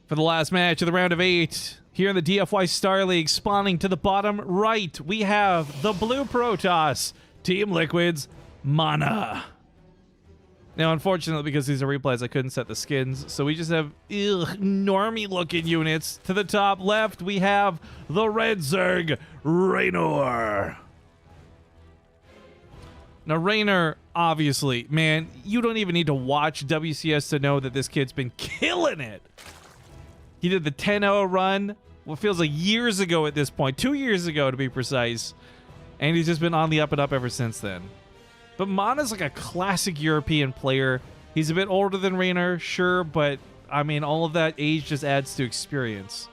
For the last match of the round of 8, here in the DFY Star League, spawning to the bottom right, we have the Blue Protoss, Team Liquid's Mana. Now, unfortunately, because these are replays, I couldn't set the skins, so we just have normie-looking units. To the top left, we have the Red Zerg, Reynor. Now, Reynor, obviously, man, you don't even need to watch WCS to know that this kid's been killing it. He did the 10-0 run, what feels like years ago at this point, 2 years ago to be precise, and he's just been on the up and up ever since then. But Mana's like a classic European player. He's a bit older than Reynor, sure, but I mean, all of that age just adds to experience.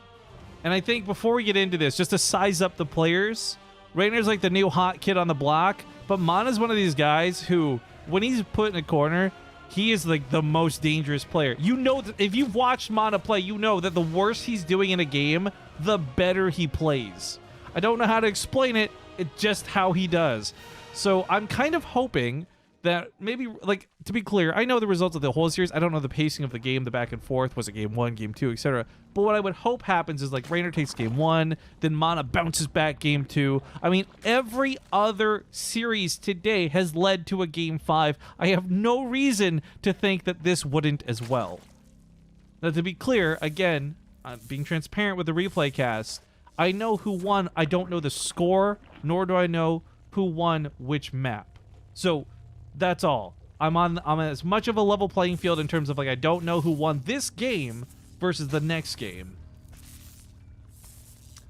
And I think before we get into this, just to size up the players, Reynor's like the new hot kid on the block, but Mana's one of these guys who, when he's put in a corner, he is like the most dangerous player. You know, that if you've watched Mana play, you know that the worse he's doing in a game, the better he plays. I don't know how to explain it, it's just how he does. So I'm kind of hoping that maybe, like, to be clear, I know the results of the whole series. I don't know the pacing of the game, the back and forth. Was it game 1, game 2, etc.? But what I would hope happens is, like, Reynor takes game 1, then Mana bounces back game 2. I mean, every other series today has led to a game 5. I have no reason to think that this wouldn't as well. Now, to be clear, again, I'm being transparent with the replay cast. I know who won. I don't know the score, nor do I know who won which map. So that's all. I'm on as much of a level playing field in terms of, like, I don't know who won this game versus the next game.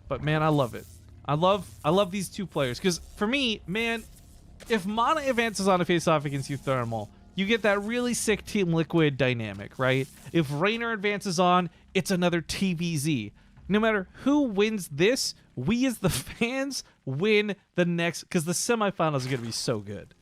But man, I love it. I love these two players, because for me, man, if Mana advances on a face-off against Euthermal, you get that really sick Team Liquid dynamic, right? If Reynor advances on, it's another PvZ. No matter who wins this, we as the fans win the next, because the semifinals are going to be so good.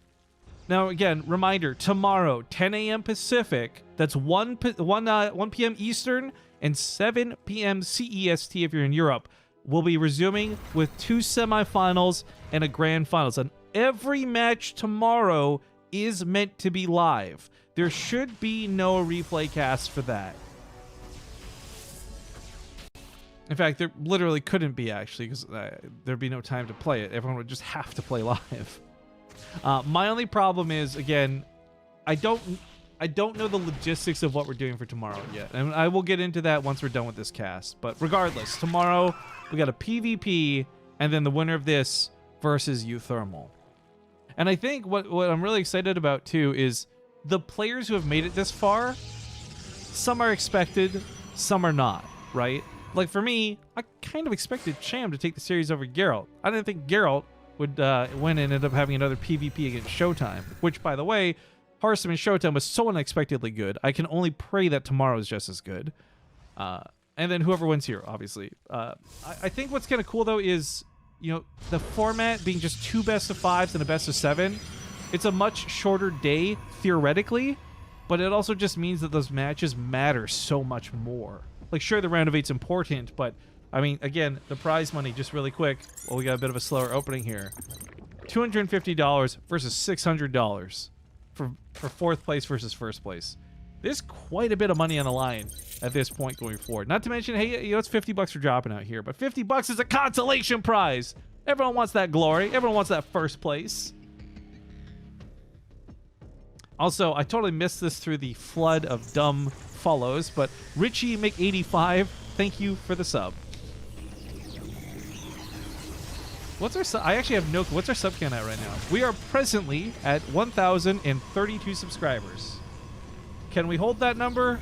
Now, again, reminder, tomorrow, 10 a.m. Pacific, that's 1 p.m. Eastern and 7 p.m. CEST if you're in Europe, we'll be resuming with 2 semifinals and a grand finals. And every match tomorrow is meant to be live. There should be no replay cast for that. In fact, there literally couldn't be, actually, because there'd be no time to play it. Everyone would just have to play live. My only problem is, again, I don't know the logistics of what we're doing for tomorrow yet. And I will get into that once we're done with this cast. But regardless, tomorrow we got a PvP, and then the winner of this versus Euthermal. And I think what I'm really excited about, too, is the players who have made it this far, some are expected, some are not, right? Like, for me, I kind of expected Sham to take the series over Geralt. I didn't think Geralt would win and ended up having another PvP against Showtime, which, by the way, Harstem and Showtime was so unexpectedly good. I can only pray that tomorrow is just as good. And then whoever wins here, obviously. I think what's kind of cool, though, is, you know, the format being just 2 best-of-5s and a best-of-7. It's a much shorter day, theoretically, but it also just means that those matches matter so much more. Like, sure, the round of 8's important, but, I mean, again, the prize money, just really quick. Well, we got a bit of a slower opening here. $250 versus $600 for 4th place versus 1st place. There's quite a bit of money on the line at this point going forward. Not to mention, hey, you know, it's $50 for dropping out here, but $50 is a consolation prize. Everyone wants that glory. Everyone wants that 1st place. Also, I totally missed this through the flood of dumb follows, but Richie Make85, thank you for the sub. What's our I actually have no clue. What's our sub count at right now? We are presently at 1,032 subscribers. Can we hold that number?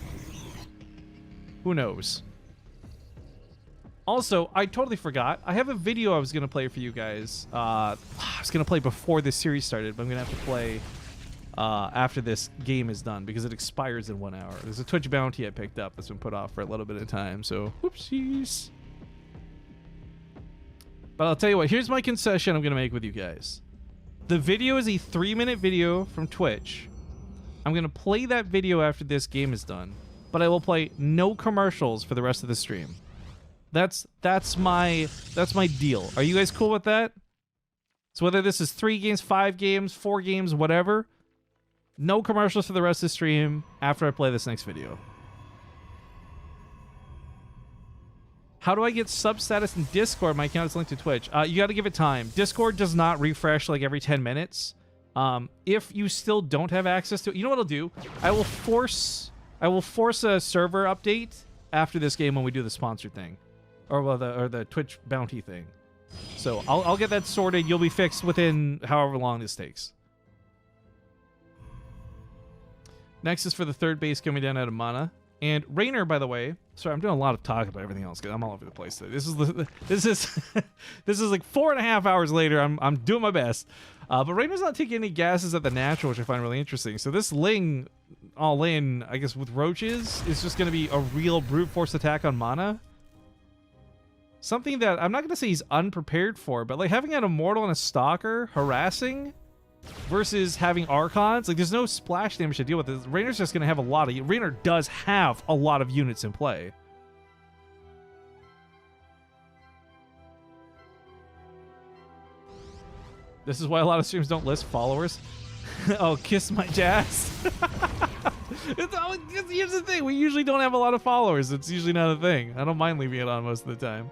Who knows? Also, I totally forgot. I have a video I was going to play for you guys. I was going to play before this series started, but I'm going to have to play after this game is done, because it expires in 1 hour. There's a Twitch bounty I picked up that's been put off for a little bit of time, so whoopsies. But I'll tell you what, here's my concession I'm going to make with you guys. The video is a 3-minute video from Twitch. I'm going to play that video after this game is done, but I will play no commercials for the rest of the stream. That's my deal. Are you guys cool with that? So whether this is 3 games, 5 games, 4 games, whatever, no commercials for the rest of the stream after I play this next video. How do I get sub status in Discord? My account is linked to Twitch. You got to give it time. Discord does not refresh like every 10 minutes. If you still don't have access to it, you know what I'll do? I will force a server update after this game when we do the sponsored thing, or the Twitch bounty thing. So I'll get that sorted. You'll be fixed within however long this takes. Next is for the third base coming down out of mana. And Reynor, by the way, sorry, I'm doing a lot of talk about everything else because I'm all over the place today. This is this is like 4.5 hours later. I'm doing my best, but Reynor's not taking any gases at the natural, which I find really interesting. So this Ling, all in, I guess with roaches, is just going to be a real brute force attack on mana. Something that I'm not going to say he's unprepared for, but like having an immortal and a stalker harassing versus having Archons, like there's no splash damage to deal with. Reynor's just going to have a lot of... Reynor does have a lot of units in play. This is why a lot of streams don't list followers. Oh, kiss my jazz. Here's the thing. We usually don't have a lot of followers. It's usually not a thing. I don't mind leaving it on most of the time.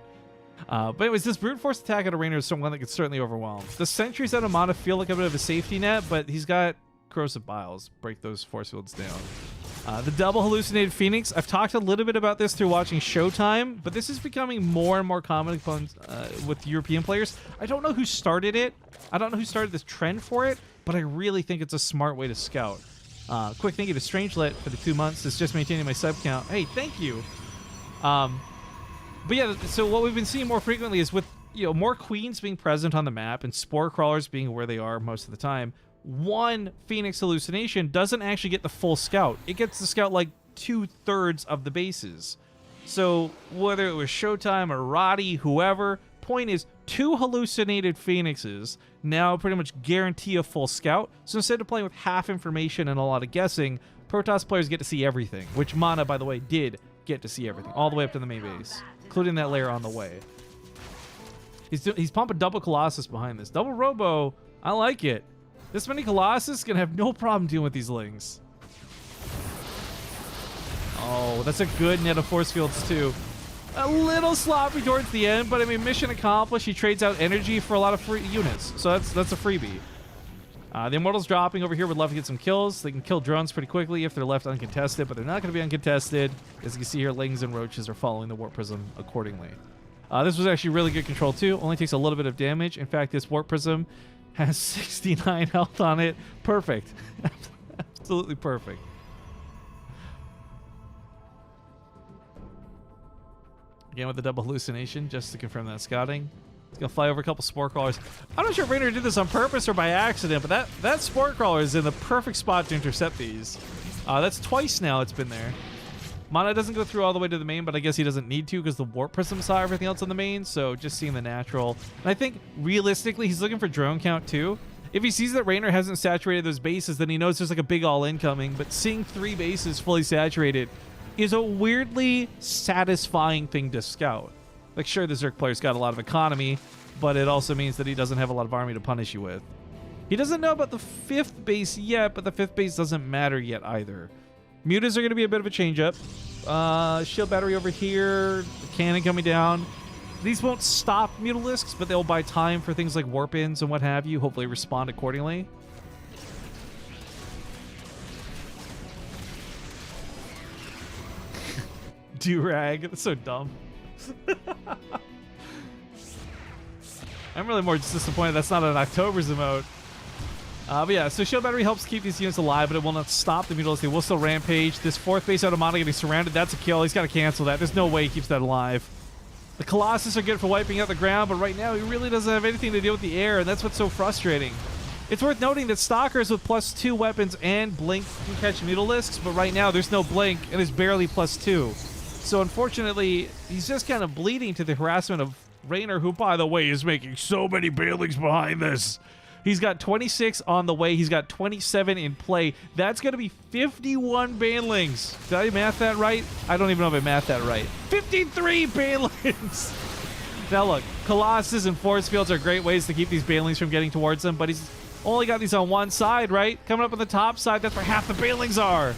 But anyways, this brute force attack at a Reynor is someone that could certainly overwhelm. The sentries out of mana feel like a bit of a safety net, but he's got corrosive biles. Break those force fields down. The double hallucinated Phoenix. I've talked a little bit about this through watching Showtime, but this is becoming more and more common with European players. I don't know who started it. I don't know who started this trend for it, but I really think it's a smart way to scout. Quick thank you to Strangelet for the 2 months. It's just maintaining my sub count. Hey, thank you. But yeah, so what we've been seeing more frequently is with, you know, more queens being present on the map and spore crawlers being where they are most of the time, one Phoenix hallucination doesn't actually get the full scout. It gets to scout like 2/3 of the bases. So whether it was Showtime or Roddy, whoever, point is 2 hallucinated Phoenixes now pretty much guarantee a full scout. So instead of playing with half information and a lot of guessing, Protoss players get to see everything, which Mana, by the way, did get to see everything all the way up to the main base, including that layer on the way. He's pumping double Colossus behind this. Double Robo, I like it. This many Colossus can have no problem dealing with these Lings. Oh, that's a good net of force fields too. A little sloppy towards the end, but I mean, mission accomplished. He trades out energy for a lot of free units, so that's a freebie. The Immortals dropping over here would love to get some kills. They can kill drones pretty quickly if they're left uncontested, but they're not going to be uncontested. As you can see here, Lings and Roaches are following the Warp Prism accordingly. This was actually really good control too. Only takes a little bit of damage. In fact, this Warp Prism has 69 health on it. Perfect. Absolutely perfect. Again with the double hallucination, just to confirm that scouting. He's gonna fly over a couple spore crawlers. I'm not sure if Reynor did this on purpose or by accident, but that spore crawler is in the perfect spot to intercept these. That's twice now it's been there. Mana doesn't go through all the way to the main, but I guess he doesn't need to because the Warp Prism saw everything else on the main, so just seeing the natural. And I think, realistically, he's looking for drone count, too. If he sees that Reynor hasn't saturated those bases, then he knows there's like a big all-in coming, but seeing 3 bases fully saturated is a weirdly satisfying thing to scout. Like, sure, the Zerg player's got a lot of economy, but it also means that he doesn't have a lot of army to punish you with. He doesn't know about the 5th base yet, but the 5th base doesn't matter yet either. Mutas are going to be a bit of a change-up. Shield battery over here. The cannon coming down. These won't stop Mutalisks, but they'll buy time for things like warp-ins and what have you. Hopefully respond accordingly. Durag. That's so dumb. I'm really more just disappointed that's not an October's emote. But yeah, so shield battery helps keep these units alive, but it will not stop the Mutalisks. They will still rampage. This 4th base out of mana getting surrounded. That's a kill. He's got to cancel that. There's no way he keeps that alive. The Colossus are good for wiping out the ground, but right now he really doesn't have anything to deal with the air, and that's what's so frustrating. It's worth noting that Stalkers with +2 weapons and Blink can catch Mutalisks, but right now there's no Blink, and there's barely +2. So unfortunately, he's just kind of bleeding to the harassment of Reynor, who, by the way, is making so many Banelings behind this. He's got 26 on the way. He's got 27 in play. That's going to be 51 Banelings. Did I math that right? I don't even know if I mathed that right. 53 Banelings! Now look, Colossus and Force Fields are great ways to keep these Banelings from getting towards him, but he's only got these on one side, right? Coming up on the top side, that's where half the Banelings are.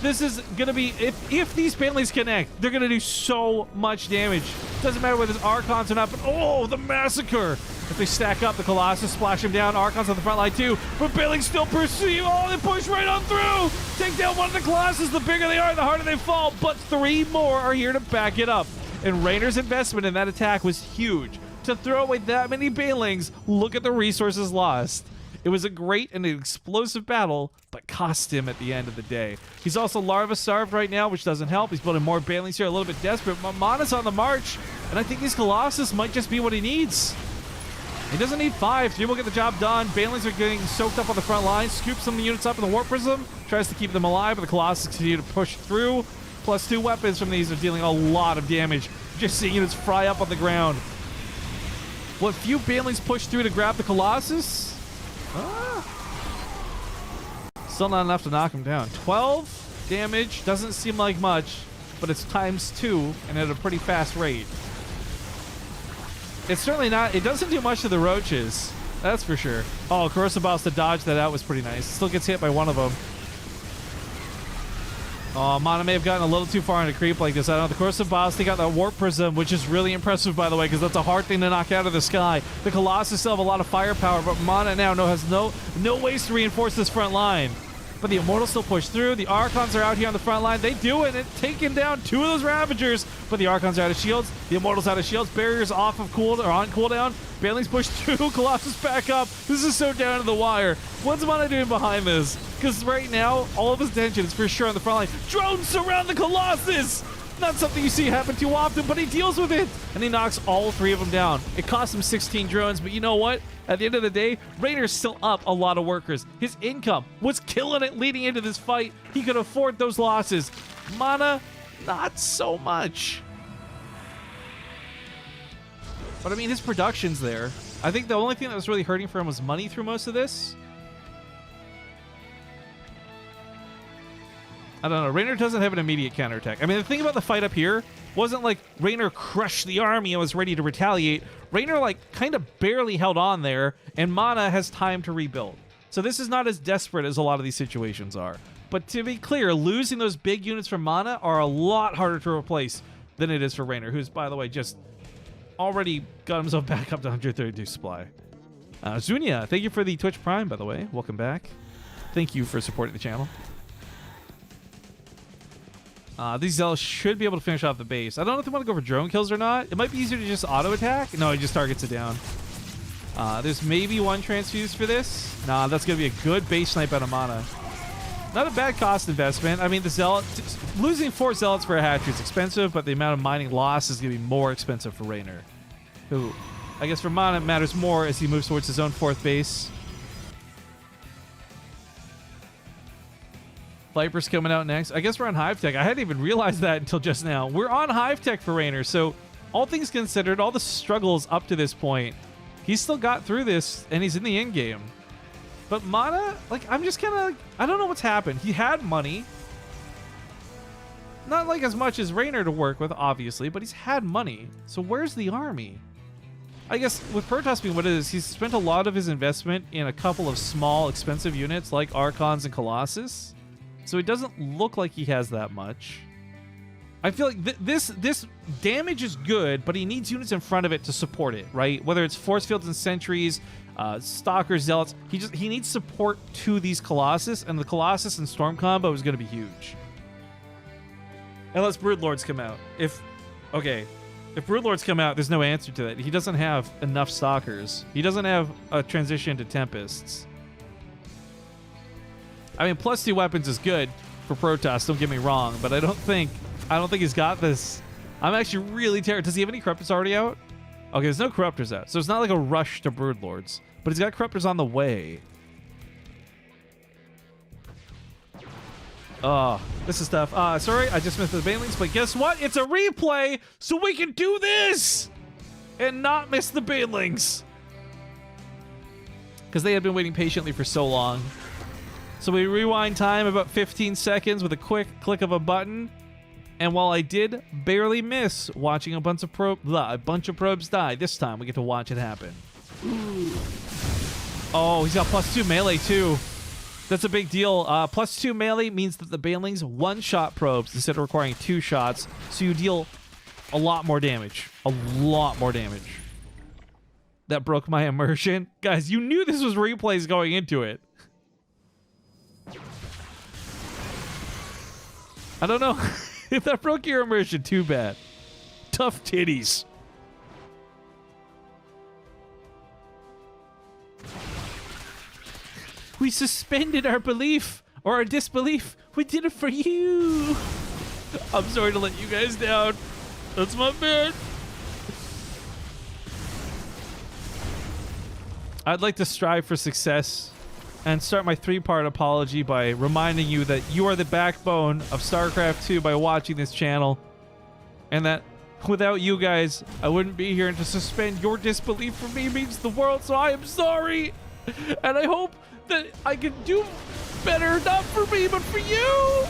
This is going to be, if these Banelings connect, they're going to do so much damage. Doesn't matter whether it's Archons or not, but oh, the Massacre. If they stack up, the Colossus splash them down. Archons on the front line too, but Banelings still pursue. Oh, they push right on through. Take down one of the Colossus. The bigger they are, the harder they fall, but 3 more are here to back it up. And Reynor's investment in that attack was huge. To throw away that many Banelings, look at the resources lost. It was a great and explosive battle, but cost him at the end of the day. He's also larva starved right now, which doesn't help. He's building more Banelings here, a little bit desperate. But Mana's on the march, and I think these Colossus might just be what he needs. He doesn't need 5. 3 will get the job done. Banelings are getting soaked up on the front line. Scoops some of the units up in the Warp Prism. Tries to keep them alive, but the Colossus continue to push through. Plus 2 weapons from these are dealing a lot of damage. Just seeing units fry up on the ground. What few Banelings push through to grab the Colossus? Still not enough to knock him down. 12 damage. Doesn't seem like much, but it's ×2 and at a pretty fast rate. It's certainly not. It doesn't do much to the roaches. That's for sure. Oh, Corrosive Boss to dodge that out was pretty nice. Still gets hit by one of them. Oh, Mana may have gotten a little too far into creep like this. I don't know. The Corrosive Boss, they got that Warp Prism, which is really impressive, by the way, because that's a hard thing to knock out of the sky. The Colossus still have a lot of firepower, but Mana now has no ways to reinforce this front line. But the Immortals still push through. The Archons are out here on the front line. They do it. It's taking down 2 of those Ravagers, but the Archons are out of shields. The Immortals out of shields. Barriers off of on cooldown. Banelings push through. Colossus back up. This is so down to the wire. What's Mana doing behind this? Because right now, all of his attention is for sure on the front line. Drones surround the Colossus! Not something you see happen too often, but he deals with it. And he knocks all 3 of them down. It cost him 16 drones, but you know what? At the end of the day, Reynor's still up a lot of workers. His income was killing it leading into this fight. He could afford those losses. Mana, not so much. But I mean, his production's there. I think the only thing that was really hurting for him was money through most of this. I don't know. Reynor doesn't have an immediate counterattack. I mean, the thing about the fight up here wasn't like Reynor crushed the army and was ready to retaliate. Reynor, like, kind of barely held on there, and Mana has time to rebuild. So this is not as desperate as a lot of these situations are. But to be clear, losing those big units from Mana are a lot harder to replace than it is for Reynor, who's, by the way, just already got himself back up to 132 supply. Zunia, thank you for the Twitch Prime, by the way. Welcome back. Thank you for supporting the channel. These Zealots should be able to finish off the base. I don't know if they want to go for drone kills or not. It might be easier to just auto attack. No, it just targets it down. There's maybe 1 transfuse for this. Nah, that's going to be a good base snipe out of Mana. Not a bad cost investment. I mean, the Zealot, losing 4 Zealots for a hatchery is expensive, but the amount of mining loss is going to be more expensive for Reynor, who, I guess for Mana, matters more as he moves towards his own 4th base. Viper's coming out next. I guess we're on Hive Tech. I hadn't even realized that until just now. We're on Hive Tech for Reynor, so all things considered, all the struggles up to this point, he's still got through this, and he's in the end game. But Mana, like, I'm just kind of, I don't know what's happened. He had money. Not like as much as Reynor to work with, obviously, but he's had money. So where's the army? I guess with Protoss being what it is, he's spent a lot of his investment in a couple of small, expensive units like Archons and Colossus. So it doesn't look like he has that much. I feel like this damage is good, but he needs units in front of it to support it, right? Whether it's force fields and sentries, stalkers, zealots, he needs support to these Colossus, and the Colossus and Storm combo is going to be huge. Unless Broodlords come out. If Broodlords come out, there's no answer to that. He doesn't have enough stalkers. He doesn't have a transition to Tempests. I mean, +2 weapons is good for Protoss, don't get me wrong, but I don't think he's got this. I'm actually really terrified. Does he have any Corruptors already out? Okay, there's no Corruptors out, so it's not like a rush to Broodlords, but he's got Corruptors on the way. Oh, this is tough. Sorry, I just missed the Banelings, but guess what? It's a replay, so we can do this and not miss the Banelings. Because they had been waiting patiently for so long. So we rewind time about 15 seconds with a quick click of a button. And while I did barely miss watching a bunch of probes die, this time we get to watch it happen. Oh, he's got +2 melee too. That's a big deal. +2 melee means that the banelings one-shot probes instead of requiring 2 shots, so you deal a lot more damage. A lot more damage. That broke my immersion. Guys, you knew this was replays going into it. I don't know if that broke your immersion. Too bad. Tough titties. We suspended our belief or our disbelief. We did it for you. I'm sorry to let you guys down. That's my bad. I'd like to strive for success and start my 3-part apology by reminding you that you are the backbone of StarCraft 2 by watching this channel, and that without you guys, I wouldn't be here, and to suspend your disbelief for me means the world, so I am sorry. And I hope that I can do better, not for me, but for you.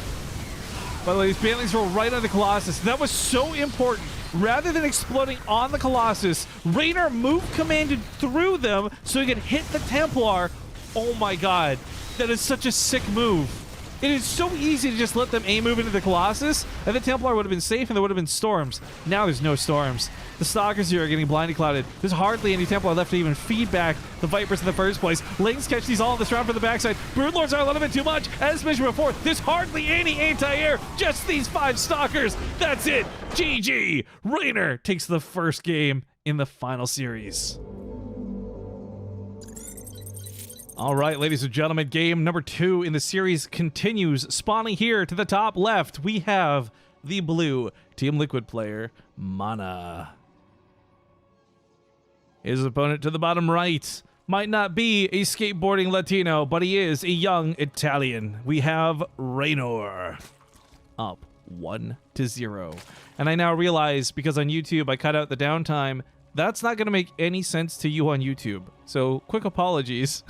By the way, these banelings roll right on the Colossus. That was so important. Rather than exploding on the Colossus, Reynor move commanded through them so he could hit the Templar. Oh my god. That is such a sick move. It is so easy to just let them A-move into the Colossus, and the Templar would have been safe and there would have been storms. Now there's no storms. The Stalkers here are getting blinded clouded. There's hardly any Templar left to even feed back the Vipers in the first place. Lings catch these all in this round from the backside. Broodlords are a little bit too much. As mentioned before, there's hardly any anti-air. Just these 5 Stalkers. That's it. GG. Reynor takes the first game in the final series. All right, ladies and gentlemen, game number 2 in the series continues. Spawning here to the top left, we have the blue Team Liquid player, Mana. His opponent to the bottom right might not be a skateboarding Latino, but he is a young Italian. We have Reynor, up 1-0. And I now realize, because on YouTube I cut out the downtime, that's not going to make any sense to you on YouTube. So quick apologies.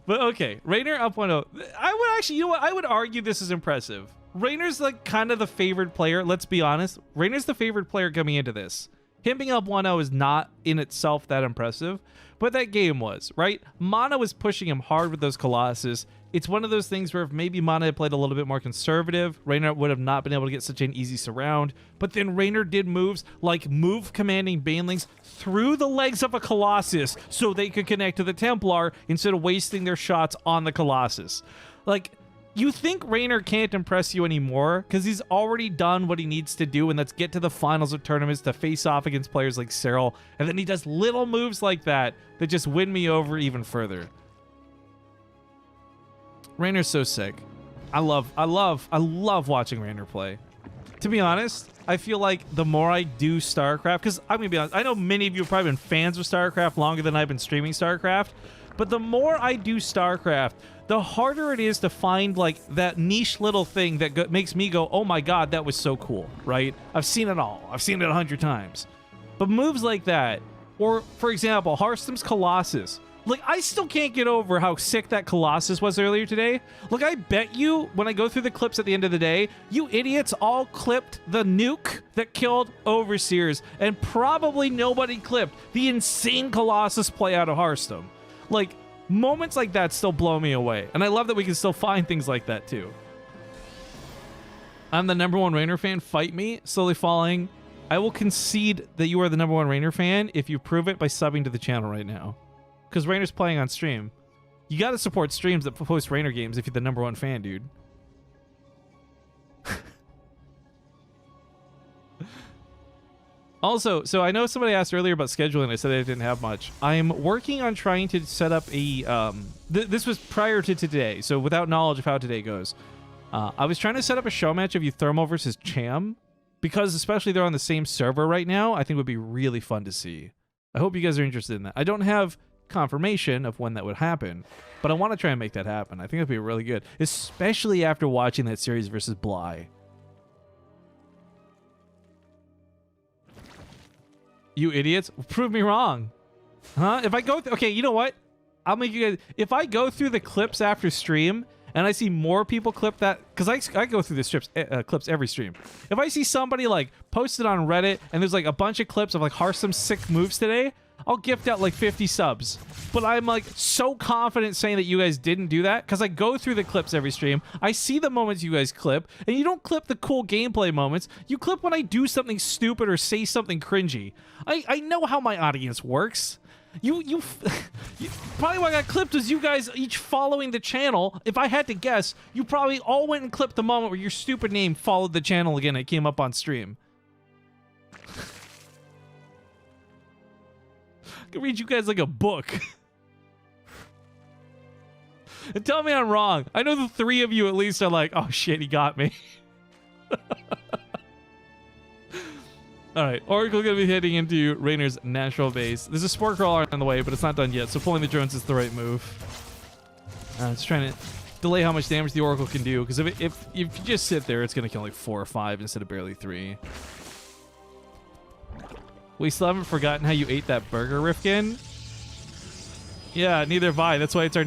But okay, Reynor up 1-0. I would actually, you know what? I would argue this is impressive. Reynor's like kind of the favored player. Let's be honest. Reynor's the favored player coming into this. Him being up 1-0 is not in itself that impressive, but that game was, right? Mana was pushing him hard with those Colossus. It's one of those things where if maybe Mana had played a little bit more conservative, Reynor would have not been able to get such an easy surround. But then Reynor did moves like move commanding banelings through the legs of a Colossus so they could connect to the Templar instead of wasting their shots on the Colossus. Like, you think Reynor can't impress you anymore because he's already done what he needs to do, and that's get to the finals of tournaments to face off against players like Cyril, and then he does little moves like that that just win me over even further. Reynor's so sick. I love watching Reynor play. To be honest, I feel like the more I do StarCraft, because I'm gonna be honest, I know many of you have probably been fans of StarCraft longer than I've been streaming StarCraft, but the more I do StarCraft, the harder it is to find like that niche little thing that makes me go, oh my god, that was so cool, right? I've seen it all. I've seen it 100 times. But moves like that, or for example, Harstem's Colossus. Like, I still can't get over how sick that Colossus was earlier today. Look, I bet you, when I go through the clips at the end of the day, you idiots all clipped the nuke that killed Overseers, and probably nobody clipped the insane Colossus play out of Harstem. Like, moments like that still blow me away, and I love that we can still find things like that, too. I'm the #1 Reynor fan. Fight me. Slowly falling. I will concede that you are the #1 Reynor fan if you prove it by subbing to the channel right now. Because Reynor's playing on stream. You gotta support streams that post Reynor games if you're the #1 fan, dude. Also, so I know somebody asked earlier about scheduling. I said I didn't have much. I'm working on trying to set up a... this was prior to today, so without knowledge of how today goes. I was trying to set up a show match of Euthermal versus Cham, because especially they're on the same server right now, I think would be really fun to see. I hope you guys are interested in that. I don't have confirmation of when that would happen, but I want to try and make that happen. I think it'd be really good, especially after watching that series versus Bly. You idiots, prove me wrong. Huh? If I go okay, you know what? I'll make you guys, if I go through the clips after stream and I see more people clip that, because I go through the clips every stream. If I see somebody like posted on Reddit and there's like a bunch of clips of like Harstem's sick moves today, I'll gift out like 50 subs. But I'm like so confident saying that you guys didn't do that because I go through the clips every stream. I see the moments you guys clip, and you don't clip the cool gameplay moments. You clip when I do something stupid or say something cringy. I know how my audience works. You probably what got clipped was you guys each following the channel. If I had to guess, you probably all went and clipped the moment where your stupid name followed the channel again and it came up on stream. I can read you guys like a book. And tell me I'm wrong. I know the three of you at least are like, oh shit, he got me. All right, Oracle gonna be heading into Reynor's natural base. There's a spore crawler on the way, but it's not done yet, so pulling the drones is the right move. It's trying to delay how much damage the Oracle can do, because if you just sit there, it's gonna kill like 4 or 5 instead of barely 3. We still haven't forgotten how you ate that burger, Rifkin. Yeah, neither have I. That's why it's our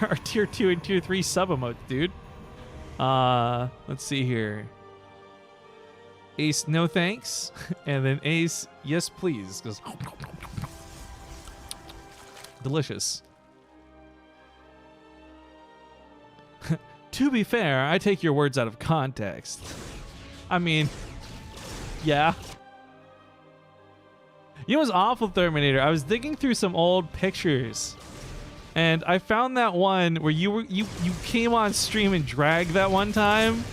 our tier 2 and tier 3 sub emote, dude. Let's see here. Ace, no thanks. And then Ace, yes please. Because delicious. To be fair, I take your words out of context. I mean, yeah. You know what's awful, Terminator? I was digging through some old pictures, and I found that one where you came on stream and dragged that one time,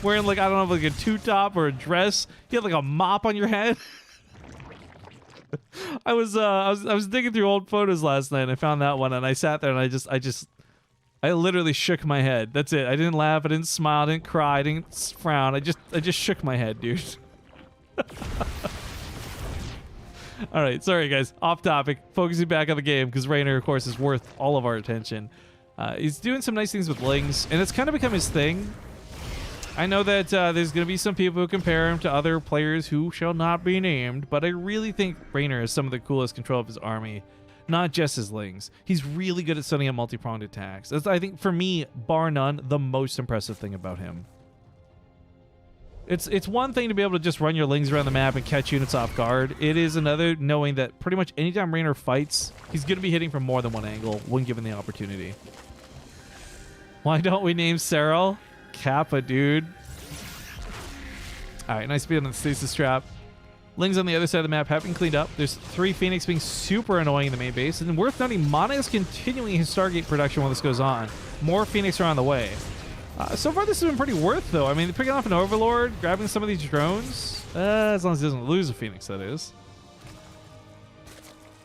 wearing like, I don't know, like a two-top or a dress. You had like a mop on your head. I was digging through old photos last night and I found that one, and I sat there and I literally shook my head. That's it. I didn't laugh, I didn't smile, I didn't cry, I didn't frown. I just shook my head, dude. All right, sorry guys, off topic. Focusing back on the game because Reynor, of course, is worth all of our attention. He's doing some nice things with Lings, and it's kind of become his thing. I know that there's going to be some people who compare him to other players who shall not be named, but I really think Reynor has some of the coolest control of his army, not just his Lings. He's really good at setting up multi-pronged attacks. That's, I think, for me, bar none, the most impressive thing about him. It's one thing to be able to just run your Lings around the map and catch units off guard. It is another knowing that pretty much anytime Reynor fights, he's going to be hitting from more than one angle when given the opportunity. Why don't we name Cyril? Kappa, dude. All right, nice speed on the stasis trap. Lings on the other side of the map have been cleaned up. There's 3 Phoenix being super annoying in the main base. And worth noting, Mana is continuing his Stargate production while this goes on. More Phoenix are on the way. So far, this has been pretty worth, though. I mean, picking off an Overlord, grabbing some of these drones. As long as he doesn't lose a Phoenix, that is.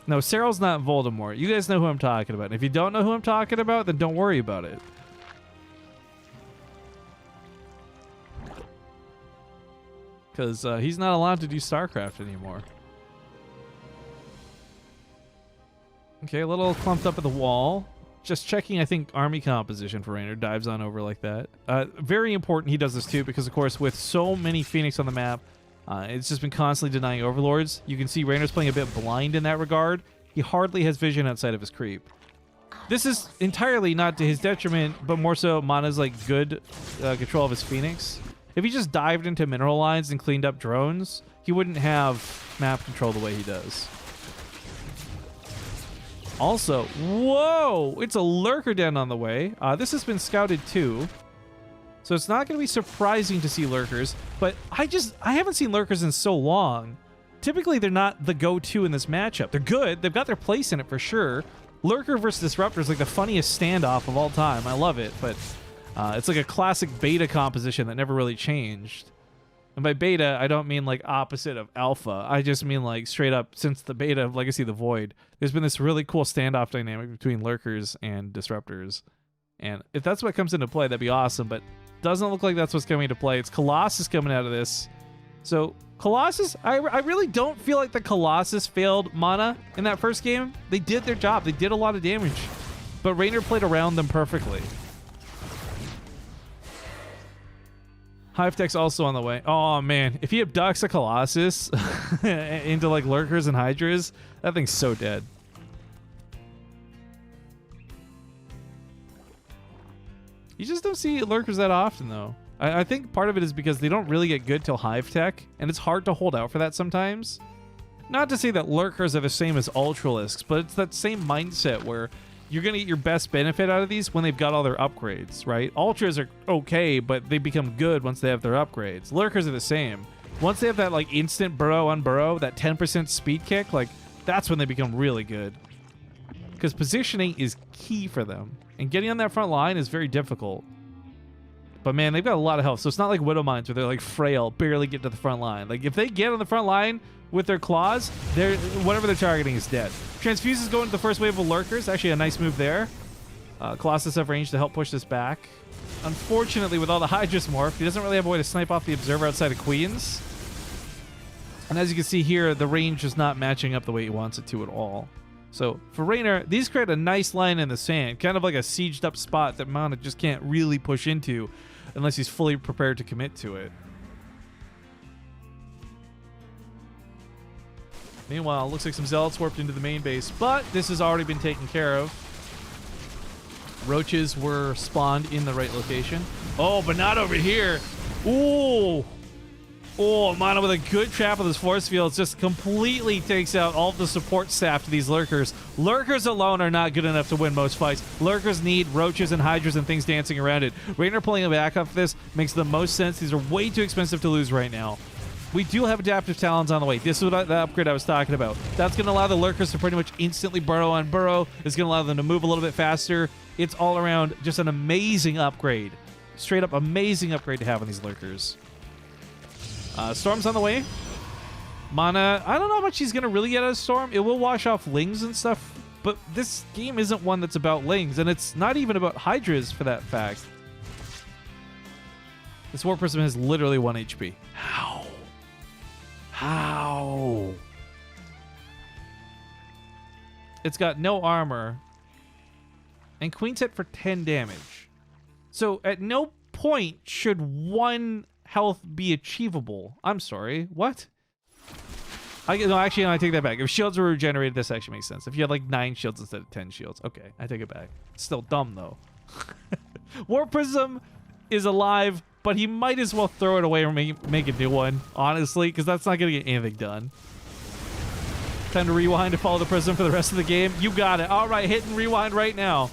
No, Cyril's not Voldemort. You guys know who I'm talking about. And if you don't know who I'm talking about, then don't worry about it. Because he's not allowed to do StarCraft anymore. Okay, a little clumped up at the wall. Just checking, I think, army composition for Reynor. Dives on over like that. Very important he does this too, because, of course, with so many Phoenix on the map, it's just been constantly denying Overlords. You can see Reynor's playing a bit blind in that regard. He hardly has vision outside of his creep. This is entirely not to his detriment, but more so Mana's like good control of his Phoenix. If he just dived into mineral lines and cleaned up drones, he wouldn't have map control the way he does. Also, whoa! It's a lurker den on the way. This has been scouted too. So it's not going to be surprising to see lurkers, but I haven't seen lurkers in so long. Typically, they're not the go-to in this matchup. They're good. They've got their place in it for sure. Lurker versus Disruptor is like the funniest standoff of all time. I love it, but it's like a classic beta composition that never really changed. And by beta, I don't mean like opposite of alpha. I just mean like straight up since the beta of Legacy of the Void, there's been this really cool standoff dynamic between lurkers and disruptors. And if that's what comes into play, that'd be awesome, but doesn't look like that's what's coming into play. It's Colossus coming out of this. So Colossus, I really don't feel like the Colossus failed Mana in that first game. They did their job. They did a lot of damage, but Reynor played around them perfectly. Hive Tech's also on the way. Oh man, if he abducts a Colossus into like lurkers and hydras, that thing's so dead. You just don't see lurkers that often though. I think part of it is because they don't really get good till Hive Tech, and it's hard to hold out for that sometimes. Not to say that lurkers are the same as ultralisks, but it's that same mindset where you're going to get your best benefit out of these when they've got all their upgrades, right? Ultras are okay, but they become good once they have their upgrades. Lurkers are the same. Once they have that like instant burrow unburrow, that 10% speed kick, like that's when they become really good. Because positioning is key for them. And getting on that front line is very difficult. But man, they've got a lot of health. So it's not like Widow Mines where they're like frail, barely get to the front line. Like if they get on the front line with their claws, whatever they're targeting is dead. Transfuses go into the first wave of lurkers. Actually a nice move there. Colossus have range to help push this back. Unfortunately, with all the Hydras morph, he doesn't really have a way to snipe off the Observer outside of Queens. And as you can see here, the range is not matching up the way he wants it to at all. So for Reynor, these create a nice line in the sand, kind of like a sieged up spot that Mana just can't really push into unless he's fully prepared to commit to it. Meanwhile, looks like some Zealots warped into the main base, but this has already been taken care of. Roaches were spawned in the right location. Oh, but not over here. Ooh. Oh, Mana with a good trap of this force field just completely takes out all of the support staff to these lurkers. Lurkers alone are not good enough to win most fights. Lurkers need roaches and hydras and things dancing around it. Reynor pulling it back off this makes the most sense. These are way too expensive to lose right now. We do have adaptive talons on the way. This is what the upgrade I was talking about. That's going to allow the lurkers to pretty much instantly burrow on burrow. It's going to allow them to move a little bit faster. It's all around just an amazing upgrade. Straight up amazing upgrade to have on these lurkers. Storm's on the way. Mana, I don't know how much he's going to really get out of Storm. It will wash off Lings and stuff, but this game isn't one that's about Lings, and it's not even about Hydras for that fact. This War Prism has literally 1 HP. How? How? It's got no armor, and Queen's hit for 10 damage. So at no point should 1 health be achievable. I'm sorry. What? No, actually, no, I take that back. If shields were regenerated, this actually makes sense. If you had like 9 shields instead of 10 shields. Okay, I take it back. Still dumb, though. War Prism is alive, but he might as well throw it away or make a new one, honestly, because that's not going to get anything done. Time to rewind to follow the Prism for the rest of the game. You got it. All right, hit and rewind right now.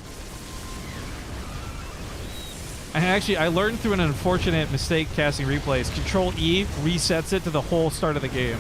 And actually, I learned through an unfortunate mistake casting replays. Control-E resets it to the whole start of the game.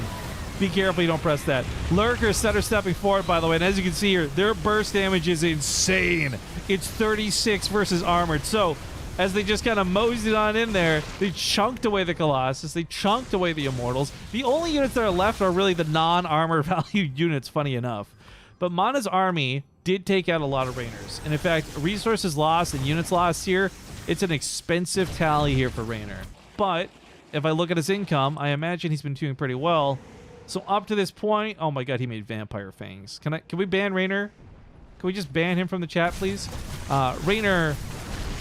Be careful you don't press that. Lurkers that are stepping forward, by the way, and as you can see here, their burst damage is insane. It's 36 versus Armored. So, as they just kind of moseyed on in there, they chunked away the Colossus, they chunked away the Immortals. The only units that are left are really the non-armor value units, funny enough. But Mana's army did take out a lot of Reynors. And in fact, resources lost and units lost here, it's an expensive tally here for Reynor. But if I look at his income, I imagine he's been doing pretty well. So up to this point, oh my god, he made Vampire Fangs. Can we ban Reynor? Can we just ban him from the chat, please? Reynor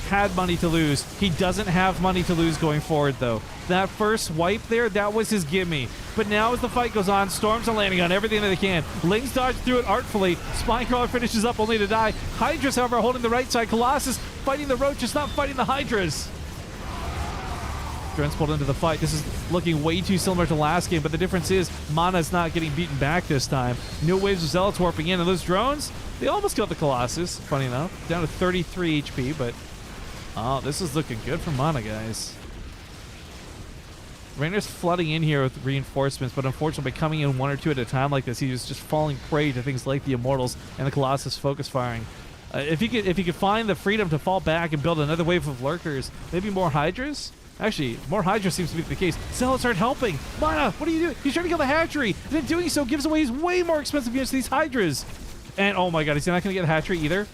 had money to lose. He doesn't have money to lose going forward, though. That first wipe there, that was his gimme. But now as the fight goes on, Storms are landing on everything that they can. Lings dodge through it artfully. Spinecrawler finishes up only to die. Hydras, however, are holding the right side. Colossus fighting the Roaches, not fighting the Hydras. Drones pulled into the fight. This is looking way too similar to last game, but the difference is Mana's not getting beaten back this time. New waves of Zealots warping in, and those drones, they almost killed the Colossus, funny enough. Down to 33 HP, but oh, this is looking good for Mana, guys. Reynor's flooding in here with reinforcements, but unfortunately, by coming in 1 or 2 at a time like this, he was just falling prey to things like the Immortals and the Colossus focus firing. If he could find the freedom to fall back and build another wave of Lurkers, maybe more Hydras. Actually, more Hydras seems to be the case. Zealots aren't helping. Mana, what are you doing? He's trying to kill the hatchery, and in doing so, gives away his way more expensive units to these Hydras. And oh my god, he's not going to get the hatchery either.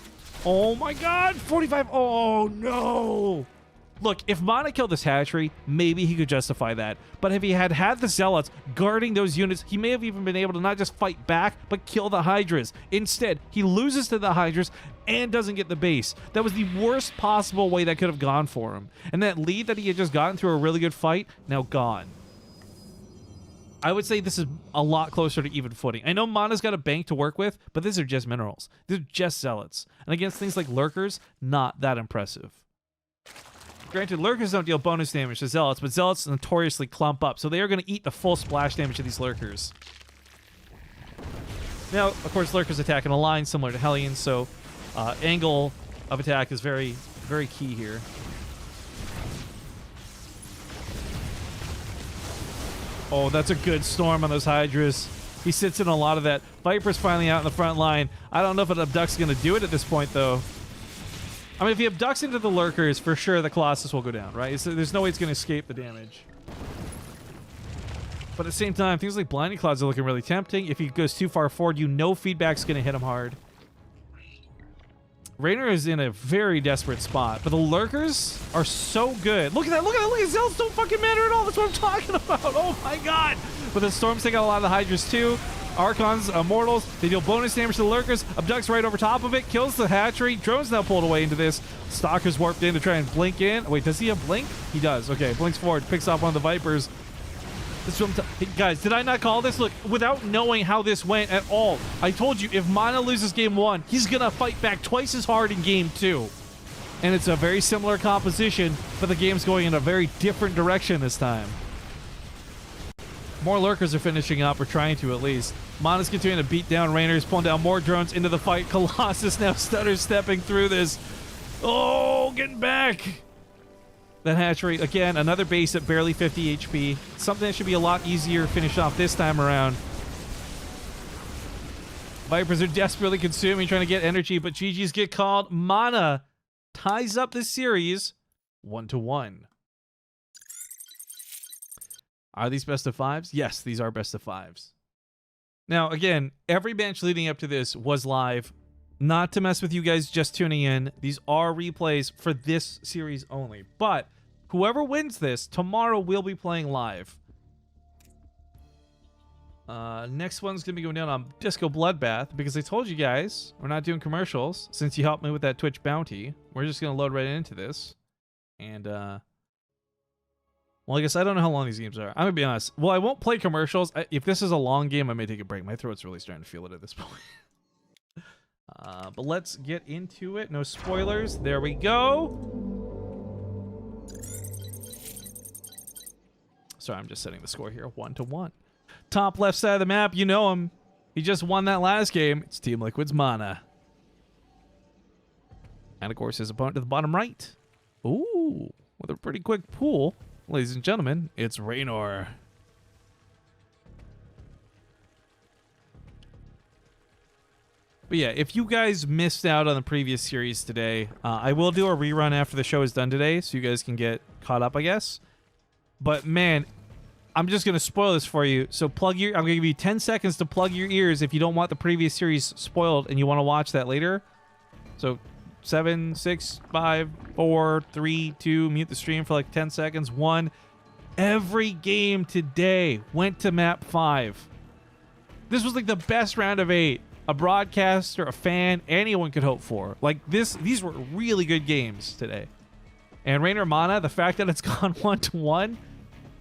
Oh my god, 45. Oh no. Look, if Mana killed this hatchery, maybe he could justify that. But if he had the Zealots guarding those units, he may have even been able to not just fight back, but kill the Hydras. Instead, he loses to the Hydras and doesn't get the base. That was the worst possible way that could have gone for him. And that lead that he had just gotten through a really good fight, now gone. I would say this is a lot closer to even footing. I know Mana's got a bank to work with, but these are just minerals. These are just Zealots. And against things like Lurkers, not that impressive. Granted, Lurkers don't deal bonus damage to Zealots, but Zealots notoriously clump up, so they are going to eat the full splash damage of these Lurkers. Now, of course, Lurkers attack in a line similar to Hellions, so angle of attack is very, very key here. Oh, that's a good storm on those Hydras. He sits in a lot of that. Viper's finally out in the front line. I don't know if an Abduct's going to do it at this point, though. I mean, if he abducts into the Lurkers, for sure the Colossus will go down, right? So there's no way it's going to escape the damage. But at the same time, things like Blinding Clouds are looking really tempting. If he goes too far forward, you know feedback's going to hit him hard. Reynor is in a very desperate spot, but the Lurkers are so good. Look at that, look at that, look at Zealots don't fucking matter at all. That's what I'm talking about. Oh my god. But the Storms take out a lot of the Hydras too. Archons, Immortals, they deal bonus damage to the Lurkers. Abducts right over top of it, kills the hatchery. Drone's now pulled away into this. Stalker's warped in to try and blink in. Wait, does he have blink? He does. Okay, blinks forward, picks off one of the Vipers. This is what hey, guys, did I not call this? Look, without knowing how this went at all, I told you if Mana loses game 1, he's going to fight back twice as hard in game 2. And it's a very similar composition, but the game's going in a very different direction this time. More Lurkers are finishing up, or trying to at least. Mana's continuing to beat down Reynor. He's pulling down more drones into the fight. Colossus now stutter stepping through this. Oh, getting back. That hatchery, again, another base at barely 50 HP. Something that should be a lot easier to finish off this time around. Vipers are desperately consuming, trying to get energy, but GG's get called. Mana ties up this series 1-1. Are these best of 5s? Yes, these are best of 5s. Now, again, every match leading up to this was live. Not to mess with you guys just tuning in. These are replays for this series only. But whoever wins this, tomorrow we'll be playing live. Next one's going to be going down on Disco Bloodbath, because I told you guys we're not doing commercials since you helped me with that Twitch bounty. We're just going to load right into this. And, well, I guess I don't know how long these games are. I'm going to be honest. Well, I won't play commercials. If this is a long game, I may take a break. My throat's really starting to feel it at this point. But let's get into it. No spoilers. There we go. Sorry, I'm just setting the score here. 1-1. Top left side of the map, you know him. He just won that last game. It's Team Liquid's Mana. And, of course, his opponent to the bottom right. Ooh, with a pretty quick pool. Ladies and gentlemen, it's Reynor. But yeah, if you guys missed out on the previous series today, I will do a rerun after the show is done today, so you guys can get caught up, I guess. But man, I'm just going to spoil this for you. So I'm going to give you 10 seconds to plug your ears if you don't want the previous series spoiled and you want to watch that later. So 7, 6, 5, 4, 3, 2, mute the stream for like 10 seconds. 1. Every game today went to map 5. This was like the best round of 8 a broadcaster, a fan, anyone could hope for. Like these were really good games today. And Reynor Mana, the fact that it's gone 1-1,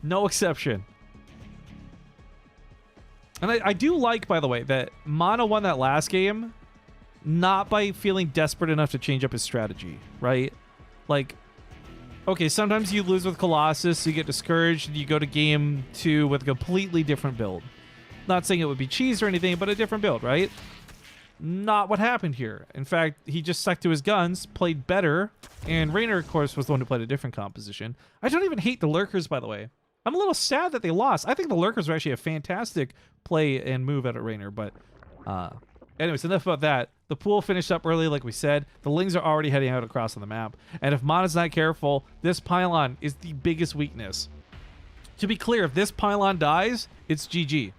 no exception. And I do like, by the way, that Mana won that last game not by feeling desperate enough to change up his strategy, right? Like, okay, sometimes you lose with Colossus, you get discouraged, and you go to game 2 with a completely different build. Not saying it would be cheese or anything, but a different build, right? Not what happened here. In fact, he just stuck to his guns, played better, and Reynor, of course, was the one who played a different composition. I don't even hate the Lurkers, by the way. I'm a little sad that they lost. I think the Lurkers were actually a fantastic play and move out of Reynor, but anyways, enough about that. The pool finished up early, like we said. The Lings are already heading out across on the map, and if Mana's not careful, this pylon is the biggest weakness. To be clear, if this pylon dies, it's GG.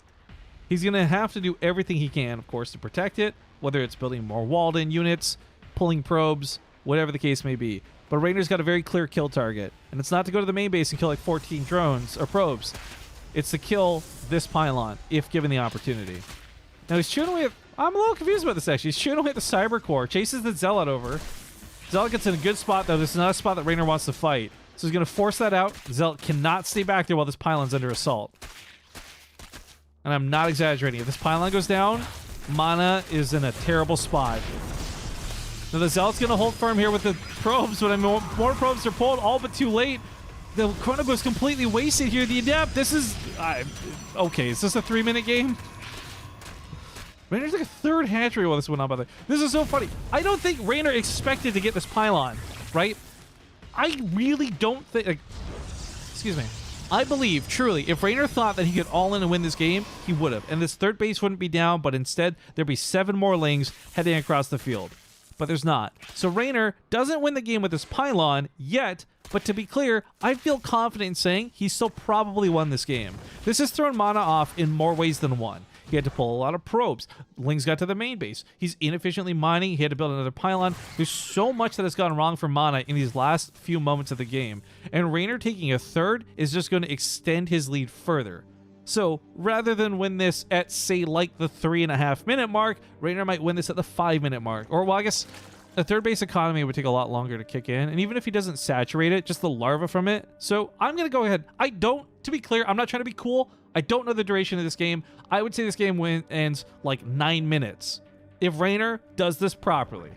He's going to have to do everything he can, of course, to protect it, whether it's building more walled-in units, pulling probes, whatever the case may be. But Reynor's got a very clear kill target, and it's not to go to the main base and kill like 14 drones or probes. It's to kill this pylon, if given the opportunity. Now, he's shooting away... I'm a little confused about this, actually. He's shooting away at the Cyber Core, chases the Zealot over. Zealot gets in a good spot, though. This is not a spot that Reynor wants to fight. So he's going to force that out. Zealot cannot stay back there while this pylon's under assault. And I'm not exaggerating. If this pylon goes down, Mana is in a terrible spot. Now the Zealot's going to hold firm here with the probes, but I mean, more probes are pulled, all but too late. The Chrono goes completely wasted here. The Adept, this is... okay, is this a 3-minute game? Reynor's like a third hatchery while this went on, by the way. This is so funny. I don't think Reynor expected to get this pylon, right? I really don't think... Like, excuse me. I believe, truly, if Reynor thought that he could all in and win this game, he would have. And this third base wouldn't be down, but instead, there'd be 7 more lings heading across the field. But there's not. So Reynor doesn't win the game with this pylon yet, but to be clear, I feel confident in saying he still probably won this game. This has thrown Mana off in more ways than one. He had to pull a lot of probes. Lings got to the main base. He's inefficiently mining. He had to build another pylon. There's so much that has gone wrong for Mana in these last few moments of the game. And Reynor taking a third is just going to extend his lead further. So rather than win this at, say, like the 3.5 minute mark, Reynor might win this at the 5 minute mark. Or, well, I guess a third base economy would take a lot longer to kick in. And even if he doesn't saturate it, just the larva from it. So I'm going to go ahead. To be clear, I'm not trying to be cool. I don't know the duration of this game. I would say this game ends like 9 minutes if Reynor does this properly.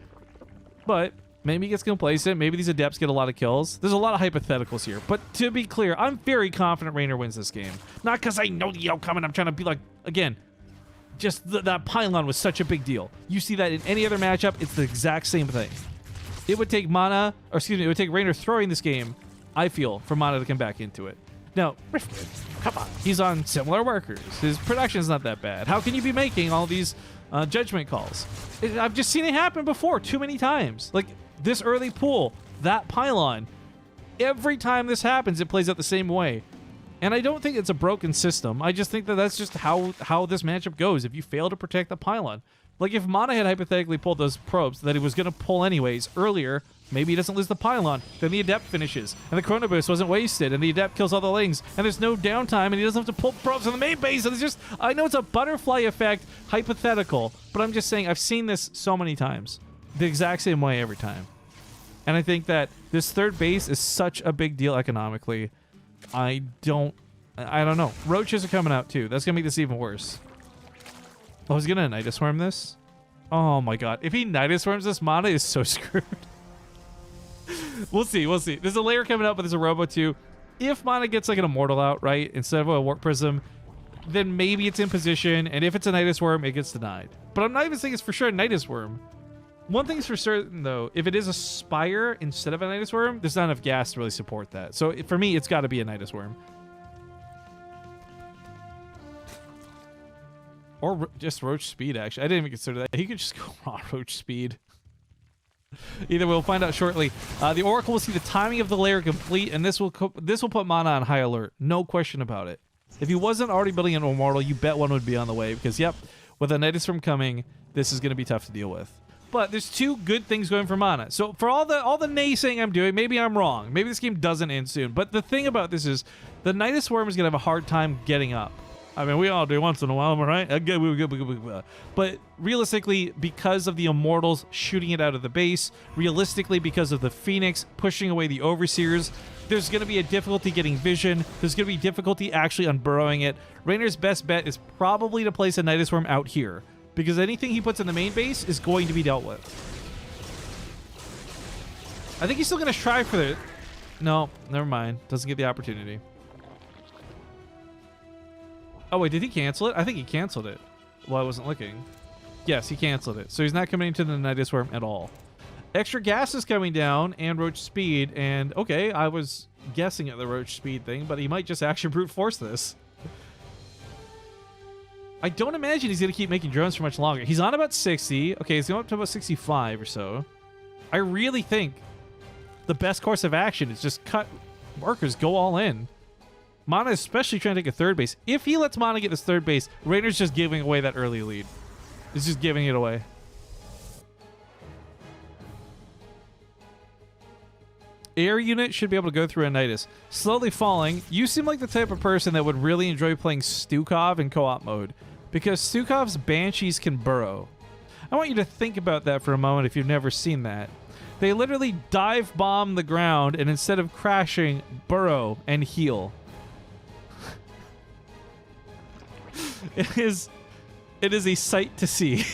But maybe he gets complacent. Maybe these adepts get a lot of kills. There's a lot of hypotheticals here. But to be clear, I'm very confident Reynor wins this game. Not because I know the outcome and I'm trying to be like, again, just that pylon was such a big deal. You see that in any other matchup, it's the exact same thing. It would take Mana, or excuse me, it would take Reynor throwing this game, I feel, for Mana to come back into it. Now, come on. He's on similar workers. His production's not that bad. How can you be making all these judgment calls? I've just seen it happen before too many times. Like, this early pool, that pylon. Every time this happens, it plays out the same way. And I don't think it's a broken system. I just think that that's just how this matchup goes if you fail to protect the pylon. Like, if Mana had hypothetically pulled those probes that he was going to pull anyways earlier, maybe he doesn't lose the pylon, then the adept finishes, and the chrono boost wasn't wasted, and the adept kills all the lings, and there's no downtime, and he doesn't have to pull probes on the main base, and it's just, I know it's a butterfly effect, hypothetical, but I'm just saying, I've seen this so many times, the exact same way every time. And I think that this third base is such a big deal economically. I don't know. Roaches are coming out too. That's going to make this even worse. Oh, he's going to Nidus Swarm this? Oh my god. If he Nidus Swarms this, Mana is so screwed. We'll see. We'll see. There's a layer coming up, but there's a Robo too. If Mana gets like an Immortal out, right, instead of a Warp Prism, then maybe it's in position, and if it's a Nidus Worm, it gets denied. But I'm not even saying it's for sure a Nidus Worm. One thing's for certain, though. If it is a Spire instead of a Nidus Worm, there's not enough gas to really support that. So for me, it's got to be a Nidus Worm. Or just Roach Speed, actually. I didn't even consider that. He could just go raw Roach Speed. Either way, we'll find out shortly. The Oracle will see the timing of the layer complete, and this will put Mana on high alert. No question about it. If he wasn't already building an Immortal, you bet one would be on the way. Because, yep, with a Nidus Worm coming, this is going to be tough to deal with. But there's two good things going for Mana. So for all the naysaying I'm doing, maybe I'm wrong. Maybe this game doesn't end soon. But the thing about this is, the Nidus Worm is going to have a hard time getting up. I mean, we all do once in a while, right? But realistically, because of the Immortals shooting it out of the base, realistically, because of the Phoenix pushing away the Overseers, there's going to be a difficulty getting vision. There's going to be difficulty actually unburrowing it. Reynor's best bet is probably to place a Nidus Worm out here, because anything he puts in the main base is going to be dealt with. I think he's still going to try for it. No, never mind. Doesn't get the opportunity. Oh, wait, did he cancel it? I think he canceled it. Well, I wasn't looking. Yes, he canceled it. So he's not coming into the Nidus Worm at all. Extra gas is coming down and Roach Speed. And, okay, I was guessing at the Roach Speed thing, but he might just actually brute force this. I don't imagine he's going to keep making drones for much longer. He's on about 60. Okay, he's going up to about 65 or so. I really think the best course of action is just cut workers, go all in. Mana is especially trying to take a third base. If he lets Mana get this third base, Reynor's just giving away that early lead. He's just giving it away. Air unit should be able to go through a Nidus. Slowly falling. You seem like the type of person that would really enjoy playing Stukov in co-op mode, because Stukov's Banshees can burrow. I want you to think about that for a moment if you've never seen that. They literally dive bomb the ground and instead of crashing, burrow and heal. It is a sight to see.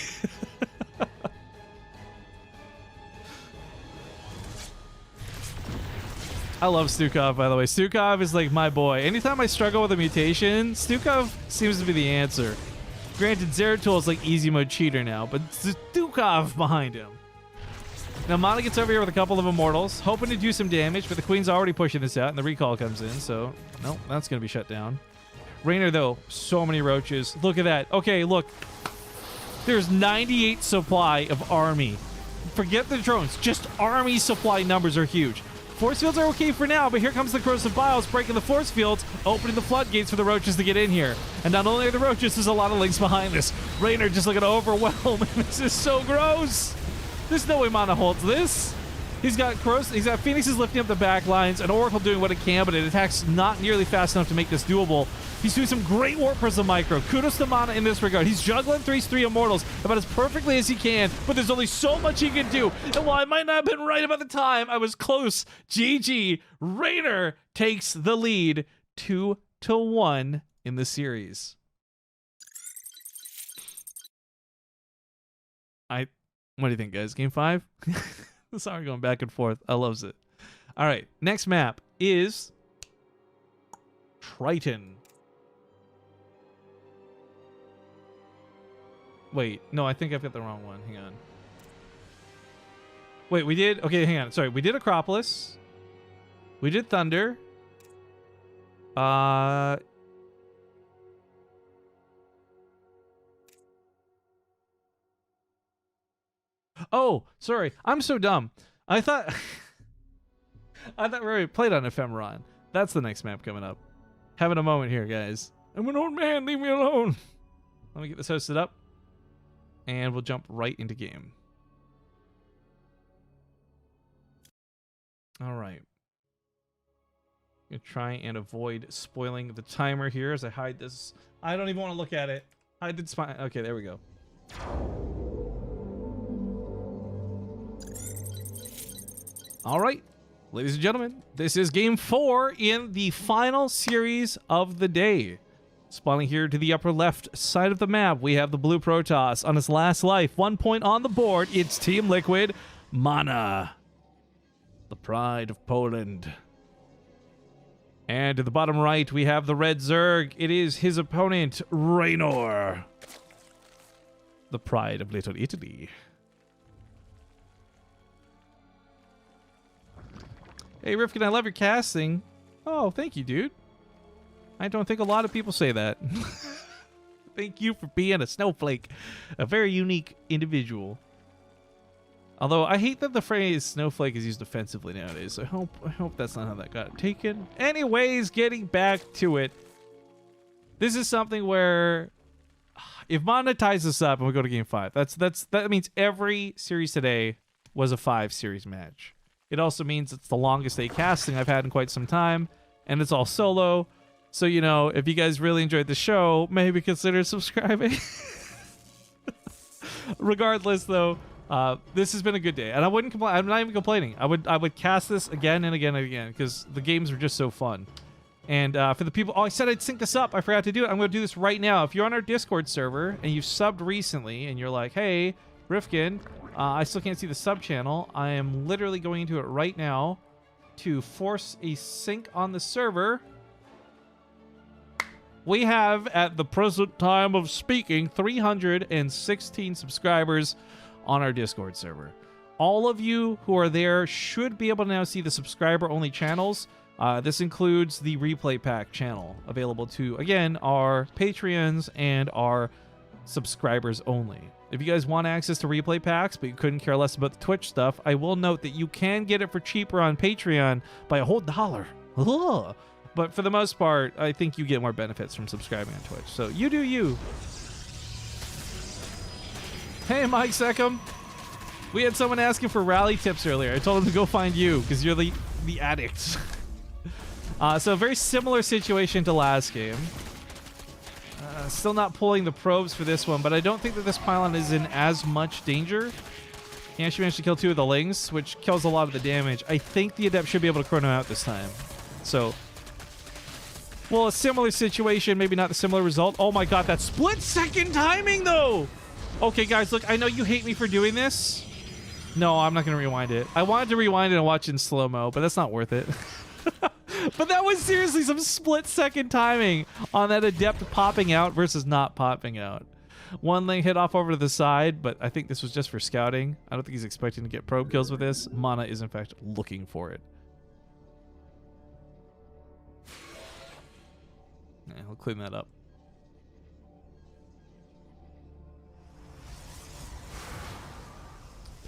I love Stukov, by the way. Stukov is like my boy. Anytime I struggle with a mutation, Stukov seems to be the answer. Granted, Zeratul like easy mode cheater now, but Zdukov behind him. Now, Mana gets over here with a couple of Immortals, hoping to do some damage, but the Queen's already pushing this out, and the recall comes in, so no, that's going to be shut down. Reynor, though, so many roaches. Look at that. Okay, look. There's 98 supply of army. Forget the drones. Just army supply numbers are huge. Force fields are okay for now, but here comes the corrosive biles breaking the force fields, opening the floodgates for the roaches to get in here. And not only are the roaches, there's a lot of links behind this. Reynor just looking to overwhelm. This is so gross. There's no way Mana holds this. He's got Phoenixes lifting up the back lines, and Oracle doing what it can, but it attacks not nearly fast enough to make this doable. He's doing some great Warp Prism micro. Kudos to Mana in this regard. He's juggling 3 Immortals about as perfectly as he can, but there's only so much he can do. And while I might not have been right about the time, I was close. GG. Reynor takes the lead 2-1 in the series. What do you think, guys? Game 5? Sorry, going back and forth. I loves it. All right, next map is Triton. Wait, no, I think I've got the wrong one. Hang on. Wait, we did... Okay, hang on. Sorry, we did Acropolis. We did Thunder. Oh, sorry. I'm so dumb. I thought we already played on Ephemeron. That's the next map coming up. Having a moment here, guys. I'm an old man. Leave me alone. Let me get this hosted up. And we'll jump right into game. All right. I'm going to try and avoid spoiling the timer here as I hide this. I don't even want to look at it. Hide the spine. Okay, there we go. All right, ladies and gentlemen, this is game 4 in the final series of the day. Spawning here to the upper left side of the map, we have the blue Protoss on his last life. 1 point on the board. It's Team Liquid, Mana, the pride of Poland. And to the bottom right, we have the red Zerg. It is his opponent, Reynor, the pride of Little Italy. Hey, Rifkin, I love your casting. Oh, thank you, dude. I don't think a lot of people say that. Thank you for being a snowflake. A very unique individual. Although, I hate that the phrase snowflake is used offensively nowadays. I hope that's not how that got taken. Anyways, getting back to it. This is something where... If Mana ties this up and we go to game 5, that means every series today was a 5-series match. It also means it's the longest day casting I've had in quite some time, and it's all solo. So, you know, if you guys really enjoyed the show, maybe consider subscribing. Regardless, though, this has been a good day, and I wouldn't complain. I'm not even complaining. I would cast this again and again and again because the games are just so fun. And for the people, oh, I said I'd sync this up. I forgot to do it. I'm going to do this right now. If you're on our Discord server and you've subbed recently, and you're like, hey, Rifkin, I still can't see the sub channel. I am literally going into it right now to force a sync on the server. We have, at the present time of speaking, 316 subscribers on our Discord server. All of you who are there should be able to now see the subscriber-only channels. This includes the replay pack channel, available to, again, our Patreons and our subscribers only. If you guys want access to replay packs, but you couldn't care less about the Twitch stuff, I will note that you can get it for cheaper on Patreon by a whole $1. Ugh. But for the most part, I think you get more benefits from subscribing on Twitch. So you do you. Hey, Mike Seckham. We had someone asking for rally tips earlier. I told him to go find you because you're the addict. So a very similar situation to last game. Still not pulling the probes for this one, but I don't think that this pylon is in as much danger. He actually managed to kill 2 of the Lings, which kills a lot of the damage. I think the Adept should be able to chrono out this time. So, well, a similar situation, maybe not the similar result. Oh my god, that split-second timing, though! Okay, guys, look, I know you hate me for doing this. No, I'm not going to rewind it. I wanted to rewind it and watch it in slow-mo, but that's not worth it. But that was seriously some split-second timing on that Adept popping out versus not popping out. One Ling hit off over to the side, but I think this was just for scouting. I don't think he's expecting to get probe kills with this. Mana is, in fact, looking for it. Yeah, I'll clean that up.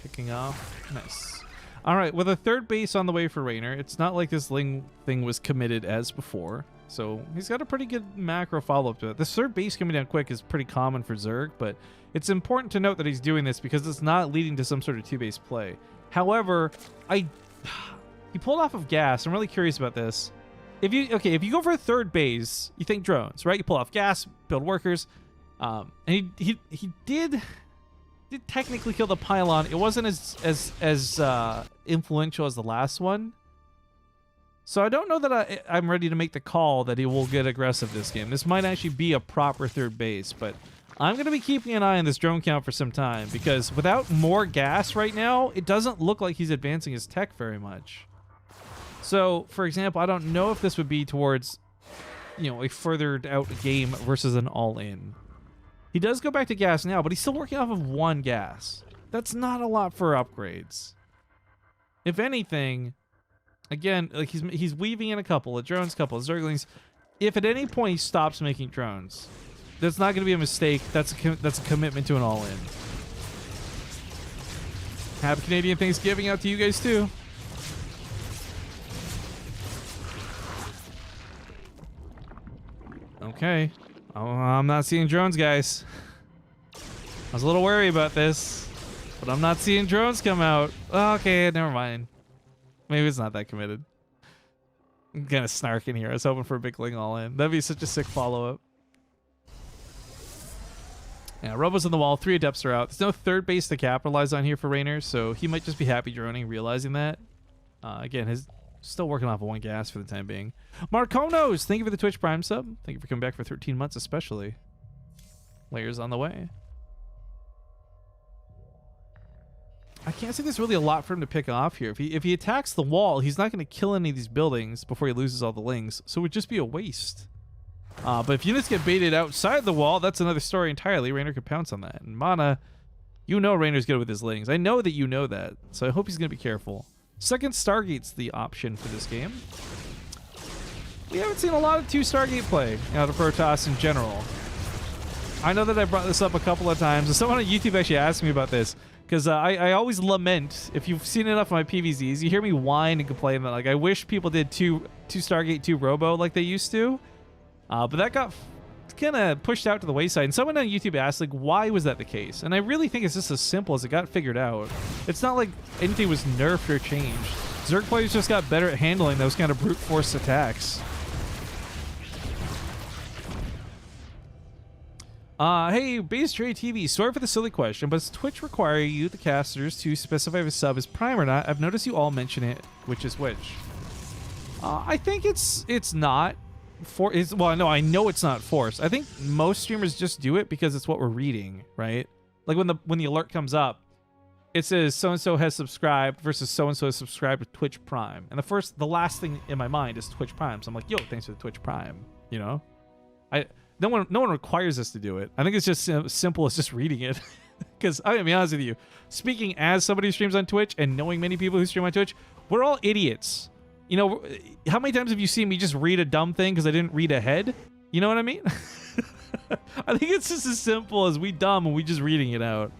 Picking off. Nice. All right, with a third base on the way for Reynor, it's not like this Ling thing was committed as before. So he's got a pretty good macro follow-up to it. This third base coming down quick is pretty common for Zerg, but it's important to note that he's doing this because it's not leading to some sort of two-base play. However, he pulled off of gas. I'm really curious about this. If you go for a third base, you think drones, right? You pull off gas, build workers, and he did technically kill the pylon. It wasn't as influential as the last one. So I don't know that I'm ready to make the call that he will get aggressive this game. This might actually be a proper third base, but I'm going to be keeping an eye on this drone count for some time because without more gas right now, it doesn't look like he's advancing his tech very much. So, for example, I don't know if this would be towards, a further out game versus an all-in. He does go back to gas now, but he's still working off of one gas. That's not a lot for upgrades. If anything, again, like he's weaving in a couple of drones, couple of Zerglings. If at any point he stops making drones, that's not going to be a mistake. That's a commitment to an all-in. Happy Canadian Thanksgiving out to you guys too. Okay. Oh, I'm not seeing drones, guys. I was a little worried about this, but I'm not seeing drones come out. Okay, never mind. Maybe it's not that committed. I'm kind of snarking here. I was hoping for a big Ling all in. That'd be such a sick follow-up. Yeah, Robo's on the wall. 3 Adepts are out. There's no third base to capitalize on here for Reynor, so he might just be happy droning, realizing that. Again, his still working off of one gas for the time being. Marconos, thank you for the Twitch Prime sub. Thank you for coming back for 13 months especially. Layers on the way. I can't say there's really a lot for him to pick off here. If he attacks the wall, he's not going to kill any of these buildings before he loses all the Lings, so it would just be a waste. But if units get baited outside the wall, that's another story entirely. Reynor could pounce on that. And Mana, Reynor's good with his Lings. I know that you know that, so I hope he's going to be careful. Second Stargate's the option for this game. We haven't seen a lot of 2 Stargate play out of Protoss in general. I know that I brought this up a couple of times, and someone on YouTube actually asked me about this, because I always lament, if you've seen enough of my PvZs, you hear me whine and complain that, like, I wish people did 2 Stargate, 2 Robo like they used to, but that got kind of pushed out to the wayside, and someone on YouTube asked, like, why was that the case? And I really think it's just as simple as it got figured out. It's not like anything was nerfed or changed. Zerg players just got better at handling those kind of brute force attacks. Hey, Base Trade TV, sorry for the silly question, but does Twitch require you, the casters, to specify if a sub is Prime or not? I've noticed you all mention it, which is which. I think it's not. Well, no, I know it's not forced. I think most streamers just do it because it's what we're reading, right? Like when the alert comes up, it says so-and-so has subscribed versus so-and-so has subscribed to Twitch Prime. And the last thing in my mind is Twitch Prime. So I'm like, yo, thanks for the Twitch Prime, No one requires us to do it. I think it's just simple as just reading it. Because I'm going to be honest with you, speaking as somebody who streams on Twitch and knowing many people who stream on Twitch, we're all idiots. How many times have you seen me just read a dumb thing because I didn't read ahead? You know what I mean? I think it's just as simple as we dumb and we just reading it out.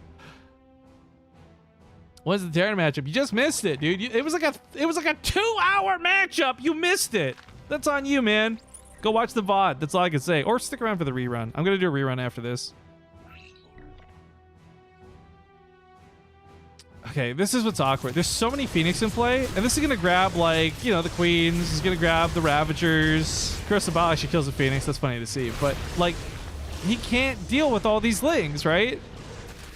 What's the Terran matchup? You just missed it, dude. It was like a 2-hour matchup. You missed it. That's on you, man. Go watch the VOD. That's all I can say. Or stick around for the rerun. I'm going to do a rerun after this. Okay, this is what's awkward. There's so many Phoenix in play, and this is going to grab, like, the Queens. This is going to grab the Ravagers. Kurosabal actually kills the Phoenix. That's funny to see. But, like, he can't deal with all these Lings, right?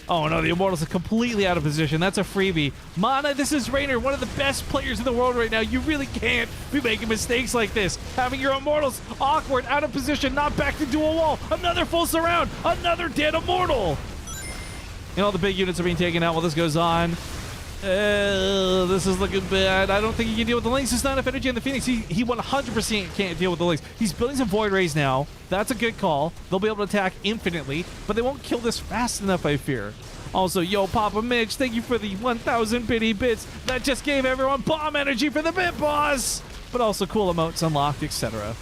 Oh, no, the Immortals are completely out of position. That's a freebie. Mana, this is Reynor, one of the best players in the world right now. You really can't be making mistakes like this. Having your Immortals awkward, out of position, not back to dual wall. Another full surround. Another dead Immortal. And all the big units are being taken out while this goes on. This is looking bad. I don't think he can deal with the Lynx. There's not enough energy in the Phoenix. He 100% can't deal with the Lynx. He's building some Void Rays now. That's a good call. They'll be able to attack infinitely, but they won't kill this fast enough, I fear. Also, yo, Papa Mitch, thank you for the 1,000 bitty bits. That just gave everyone bomb energy for the Bit Boss. But also cool emotes unlocked, etc.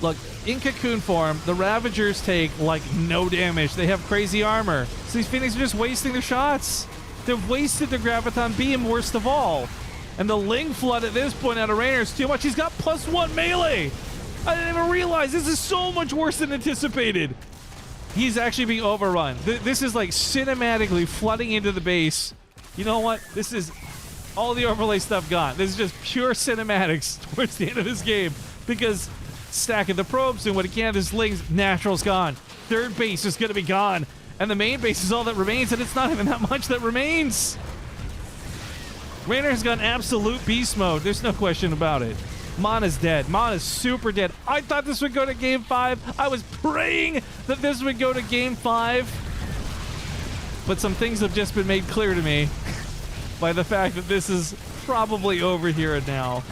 Look, in Cocoon form, the Ravagers take, like, no damage. They have crazy armor. So these Phoenix are just wasting their shots. They've wasted their Graviton Beam, worst of all. And the Ling Flood at this point out of Reynor is too much. He's got +1 melee. I didn't even realize this is so much worse than anticipated. He's actually being overrun. This is like cinematically flooding into the base. You know what? This is all the overlay stuff gone. This is just pure cinematics towards the end of this game because stacking the probes and what he can, this Ling's natural's gone. Third base is going to be gone. And the main base is all that remains, and it's not even that much that remains. Reynor has gone absolute beast mode. There's no question about it. Mana's dead. Mana's super dead. I thought this would go to Game 5. I was praying that this would go to Game 5. But some things have just been made clear to me by the fact that this is probably over here and now.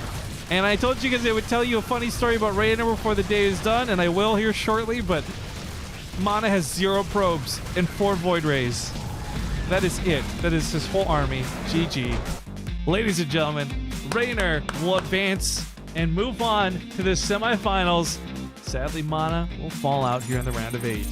And I told you guys I would tell you a funny story about Reynor before the day is done, and I will here shortly, but Mana has 0 probes and 4 Void Rays. That is it. That is his whole army. GG. Ladies and gentlemen, Reynor will advance and move on to the semifinals. Sadly, Mana will fall out here in the round of 8.